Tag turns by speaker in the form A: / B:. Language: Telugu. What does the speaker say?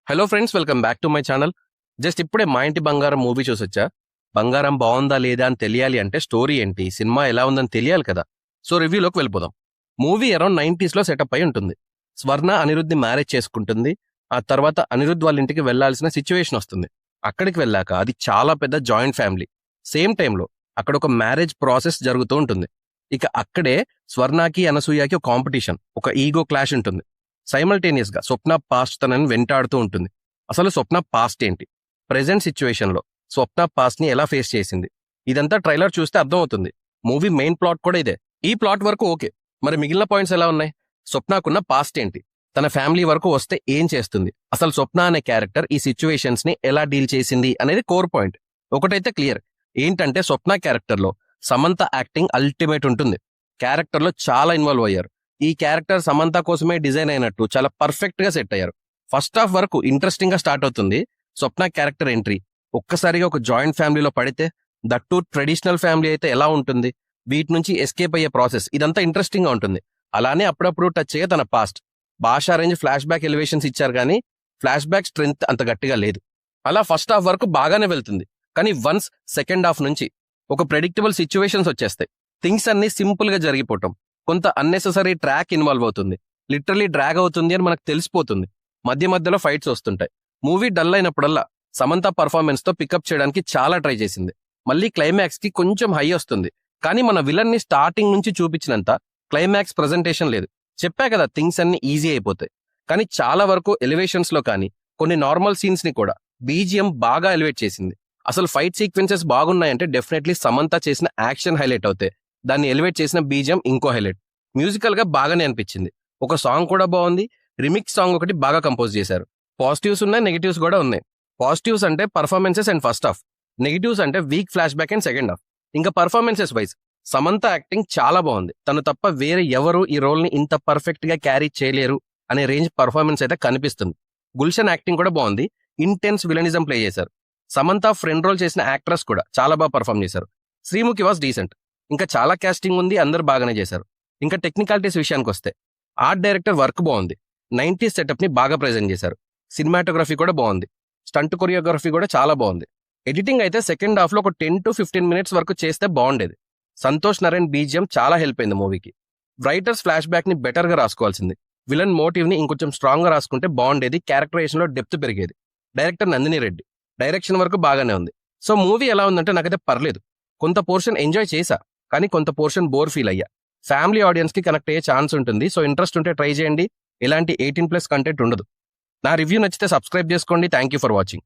A: Hello friends, welcome back to my channel. Just ఇప్పుడే మా ఇంటి బంగారం మూవీ చూసొచ్చా. బంగారం బాగుందా లేదా అని తెలియాలి అంటే స్టోరీ ఏంటి, సినిమా ఎలా ఉందని తెలియాలి కదా. సో రివ్యూలోకి వెళ్ళిపోదాం. మూవీ అరౌండ్ 90s లో సెటప్ అయి ఉంటుంది. స్వర్ణ అనిరుద్ని మ్యారేజ్ చేసుకుంటుంది. ఆ తర్వాత అనిరుద్ వాళ్ళ ఇంటికి వెళ్లాల్సిన సిచ్యువేషన్ వస్తుంది. అక్కడికి వెళ్ళాక అది చాలా పెద్ద జాయింట్ ఫ్యామిలీ. సేమ్ టైంలో అక్కడ ఒక మ్యారేజ్ ప్రాసెస్ జరుగుతూ ఉంటుంది. ఇక అక్కడే స్వర్ణకి అనసూయకి ఒక కాంపిటీషన్, ఒక ఈగో క్లాష్ ఉంటుంది. సైమల్టేనియస్ గా స్వప్న పాస్ట్ తనని వెంటాడుతూ ఉంటుంది. అసలు స్వప్న పాస్ట్ ఏంటి, ప్రెసెంట్ సిచ్యువేషన్ లో స్వప్న పాస్ట్ ని ఎలా ఫేస్ చేసింది, ఇదంతా ట్రైలర్ చూస్తే అర్థమవుతుంది. మూవీ మెయిన్ ప్లాట్ కూడా ఇదే. ఈ ప్లాట్ వరకు ఓకే, మరి మిగిలిన పాయింట్స్ ఎలా ఉన్నాయి? స్వప్నకున్న పాస్ట్ ఏంటి, తన ఫ్యామిలీ వరకు వస్తే ఏం చేస్తుంది, అసలు స్వప్న అనే క్యారెక్టర్ ఈ సిచ్యువేషన్స్ ని ఎలా డీల్ చేసింది అనేది కోర్ పాయింట్. ఒకటైతే క్లియర్, ఏంటంటే స్వప్న క్యారెక్టర్ లో సమంత యాక్టింగ్ అల్టిమేట్ ఉంటుంది. క్యారెక్టర్ లో చాలా ఇన్వాల్వ్ అయ్యారు. ఈ క్యారెక్టర్ సమంత కోసమే డిజైన్ అయినట్టు చాలా పర్ఫెక్ట్ గా సెట్ అయ్యారు. ఫస్ట్ హాఫ్ వరకు ఇంట్రెస్టింగ్ గా స్టార్ట్ అవుతుంది. స్వప్న క్యారెక్టర్ ఎంట్రీ ఒక్కసారిగా ఒక జాయింట్ ఫ్యామిలీలో పడితే, దట్టు ట్రెడిషనల్ ఫ్యామిలీ అయితే ఎలా ఉంటుంది, వీటి నుంచి ఎస్కేప్ అయ్యే ప్రాసెస్, ఇదంతా ఇంట్రెస్టింగ్ గా ఉంటుంది. అలానే అప్పుడప్పుడు టచ్ అయ్యే తన పాస్ట్, భాషా రేంజ్ ఫ్లాష్ బ్యాక్ ఎలివేషన్స్ ఇచ్చారు కానీ ఫ్లాష్ బ్యాక్ స్ట్రెంగ్త్ అంత గట్టిగా లేదు. అలా ఫస్ట్ హాఫ్ వరకు బాగానే వెళ్తుంది. కానీ వన్స్ సెకండ్ హాఫ్ నుంచి ఒక ప్రెడిక్టబుల్ సిచ్యువేషన్స్ వచ్చేస్తాయి. థింగ్స్ అన్ని సింపుల్ గా జరిగిపోవటం, కొంత అన్నెసెసరీ ట్రాక్ ఇన్వాల్వ్ అవుతుంది, లిటరలీ డ్రాగ్ అవుతుంది అని మనకు తెలిసిపోతుంది. మధ్య మధ్యలో ఫైట్స్ వస్తుంటాయి. మూవీ డల్ అయినప్పుడల్లా సమంత పర్ఫార్మెన్స్ తో పికప్ చేయడానికి చాలా ట్రై చేసింది. మళ్ళీ క్లైమాక్స్ కి కొంచెం హై వస్తుంది, కానీ మన విలన్ ని స్టార్టింగ్ నుంచి చూపించినంత క్లైమాక్స్ ప్రెజెంటేషన్ లేదు. చెప్పా కదా, థింగ్స్ అన్ని ఈజీ అయిపోతాయి. కానీ చాలా వరకు ఎలివేషన్స్ లో కానీ కొన్ని నార్మల్ సీన్స్ ని కూడా బీజిఎం బాగా ఎలివేట్ చేసింది. అసలు ఫైట్ సీక్వెన్సెస్ బాగున్నాయంటే డెఫినెట్లీ సమంత చేసిన యాక్షన్ హైలైట్ అవుతాయి. దాన్ని ఎలివేట్ చేసిన బీజిఎం ఇంకో హైలైట్. మ్యూజికల్ గా బాగానే అనిపించింది. ఒక సాంగ్ కూడా బాగుంది. రిమిక్స్ సాంగ్ ఒకటి బాగా కంపోజ్ చేశారు. పాజిటివ్స్ ఉన్నాయి, నెగిటివ్స్ కూడా ఉన్నాయి. పాజిటివ్స్ అంటే performances and first half, negatives అంటే weak flashback and second half. ఇంకా పర్ఫార్మెన్సెస్ వైజ్ సమంత యాక్టింగ్ చాలా బాగుంది. తను తప్ప వేరే ఎవరు ఈ రోల్ ని ఇంత పర్ఫెక్ట్ గా క్యారీ చేయలేరు అనే రేంజ్ పర్ఫార్మెన్స్ అయితే కనిపిస్తుంది. గుల్షన్ యాక్టింగ్ కూడా బాగుంది. ఇంటెన్స్ విలనిజం ప్లే చేశారు. సమంత ఫ్రెండ్ రోల్ చేసిన యాక్ట్రెస్ కూడా చాలా బాగా పర్ఫార్మ్ చేశారు. Sreemukhi was decent. ఇంకా చాలా కాస్టింగ్ ఉంది, అందరు బాగానే చేశారు. ఇంకా టెక్నికాలిటీస్ విషయానికి వస్తే ఆర్ట్ డైరెక్టర్ వర్క్ బాగుంది. 90s సెటప్ ని బాగా ప్రెజెంట్ చేశారు. సినిమాటోగ్రఫీ కూడా బాగుంది. స్టంట్ కొరియోగ్రఫీ కూడా చాలా బాగుంది. ఎడిటింగ్ అయితే సెకండ్ హాఫ్ లో ఒక 10 to 15 minutes వరకు చేస్తే బాగుండేది. సంతోష్ నరేన్ బీజిఎం చాలా హెల్ప్ అయింది మూవీకి. రైటర్స్ ఫ్లాష్ బ్యాక్ ని బెటర్ గా రాసుకోవాల్సింది. విలన్ మోటివ్ ని ఇంకొంచెం స్ట్రాంగ్ గా రాసుకుంటే బాగుండేది. క్యారెక్టరైజేషన్ లో డెప్త్ పెరిగేది. డైరెక్టర్ నందిని రెడ్డి డైరెక్షన్ వరకు బాగానే ఉంది. సో మూవీ ఎలా ఉందంటే నాకైతే పర్లేదు. కొంత పోర్షన్ ఎంజాయ్ చేశా, కానీ కొంత పోర్షన్ బోర్ ఫీల్ అయ్యా. ఫ్యామిలీ ఆడియన్స్ కి కనెక్ట్ అయ్యే ఛాన్స్ ఉంటుంది. సో ఇంట్రెస్ట్ ఉంటే ట్రై చేయండి. ఎలాంటి 18+ కంటెంట్ ఉండదు. నా రివ్యూ నచ్చితే సబ్స్క్రైబ్ చేసుకోండి. Thank you for watching.